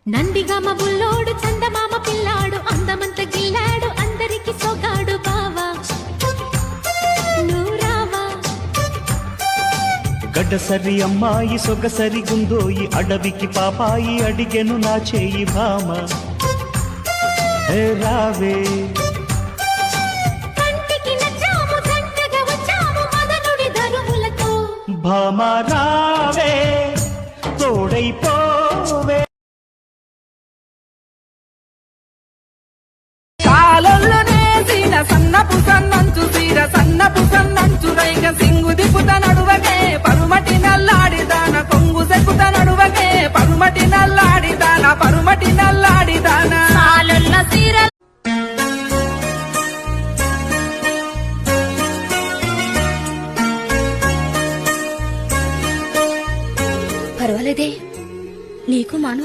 నందిగామ బుల్లోడు చందమామ పిల్లాడు అందమంత గిల్లాడు అందరికి సోగాడు బావా నూరావా గడ్డసరి అమ్మాయి సొగసరి గుందోయి అడవికి పాపాయి అడిగెను నా చేయి భామ రావే కంటికి నచ్చాము జంటగా వచ్చాము మదనుడి దరువులతో భామ రావే తోడైపోవే సన్నపు సన్నంచు సీర సన్నపు సన్నంచు రైగ సింగు దిపుత నడువకే పరుమటి నల్లాడిదాన కొంగు సెక్కుత నడువకే పరుమటి నల్లాడిదాన పరుమటి నల్లాడిదాన సాలొల్ల సీర పర్వాలేదే నీకు మాను